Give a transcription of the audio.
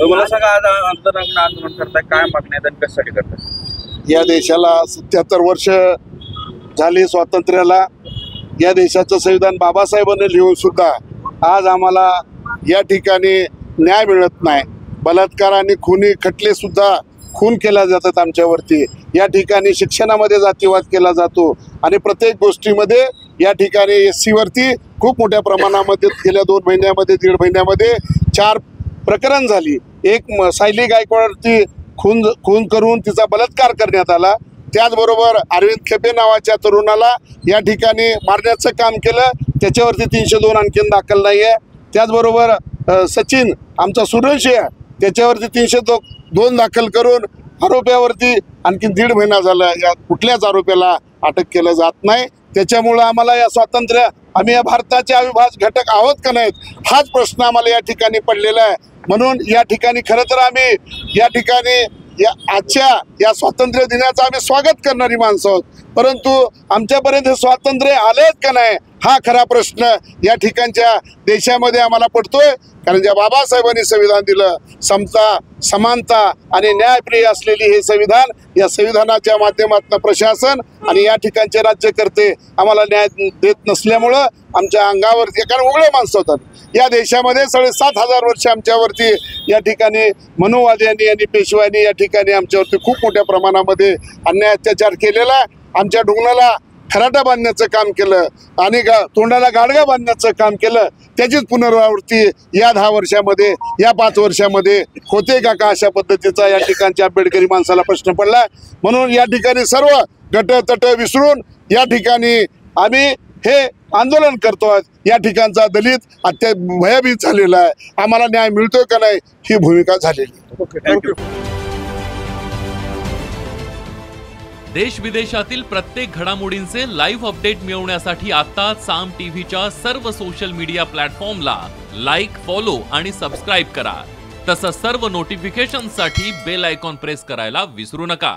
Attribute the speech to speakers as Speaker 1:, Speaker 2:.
Speaker 1: मला सांगा, आज आंदोलन करताय, काय मागण्या आहेत आणि कशासाठी करताय?
Speaker 2: या देशाला 77 वर्ष झाली स्वातंत्र्याला. या देशाचं संविधान बाबासाहेबांनी लिहून सुद्धा आज आम्हाला या ठिकाणी न्याय मिळत नाही. बलात्कार आणि खुनी खटले सुद्धा खून केल्या जातात आमच्यावरती. या ठिकाणी शिक्षणामध्ये जातीवाद केला जातो आणि प्रत्येक गोष्टीमध्ये या ठिकाणी SC वरती खूप मोठ्या प्रमाणामध्ये गेल्या 2 महिन्यामध्ये 1.5 महिन्यामध्ये 4 प्रकरण झाली. एक सायली गायकवाडवरती खून करून तिचा बलात्कार करण्यात आला. त्याचबरोबर अरविंद खेपे नावाच्या तरुणाला या ठिकाणी मारण्याचं काम केलं, त्याच्यावरती 302 आणखीन दाखल नाही आहे. त्याचबरोबर सचिन आमचा सूर्यवंशी आहे, त्याच्यावरती 302 दाखल करून आरोप्यावरती आणखीन 1.5 महिना झाला या कुठल्याच आरोपीला अटक केलं जात नाही. त्याच्यामुळं आम्हाला या स्वातंत्र्य, आम्ही या भारताचे अविभाज्य घटक आहोत का नाहीत, हाच प्रश्न आम्हाला या ठिकाणी पडलेला आहे. म्हणून या ठिकाणी खरं तर आम्ही या ठिकाणी या आजच्या या स्वातंत्र्य दिनाचं आम्ही स्वागत करणारी माणसं आहोत, परंतु आमच्यापर्यंत हे स्वातंत्र्य आलेत का नाही हा खरा प्रश्न या ठिकाणच्या देशामध्ये आम्हाला पडतोय. कारण ज्या बाबासाहेबांनी संविधान दिलं, समता, समानता आणि न्यायप्रिय असलेली हे संविधान, या संविधानाच्या माध्यमातून प्रशासन आणि या ठिकाणचे राज्यकर्ते आम्हाला न्याय देत नसल्यामुळं आमच्या अंगावरती, कारण उघडे माणसं होतात या देशामध्ये 7,500 वर्ष आमच्यावरती या ठिकाणी मनुवाद्यांनी आणि पेशव्यांनी या ठिकाणी आमच्यावरती खूप मोठ्या प्रमाणामध्ये अन्याय अत्याचार केलेला. आमच्या ढुंगणाला खराटा बांधण्याचं काम केलं आणि तोंडाला गाडगा बांधण्याचं काम केलं. त्याचीच पुनरावृत्ती या 10 वर्षामध्ये, या 5 वर्षामध्ये होते का अशा पद्धतीचा या ठिकाणच्या आंबेडकरी माणसाला प्रश्न पडला. म्हणून या ठिकाणी सर्व गट तट विसरून या ठिकाणी आम्ही हे आंदोलन करतोय. या ठिकाणचा दलित भयभीत झालेला आहे. आम्हाला न्याय मिळतोय का नाही ही भूमिका झालेली.
Speaker 1: थँक्यू.
Speaker 3: देश विदेशातील प्रत्येक घडामोडींचे लाईव्ह अपडेट मिळवण्यासाठी आता साम टीव्हीच्या सर्व सोशल मीडिया प्लॅटफॉर्मला लाईक, फॉलो आणि सबस्क्राईब करा. तसंच सर्व नोटिफिकेशनसाठी बेल आयकॉन प्रेस करायला विसरू नका.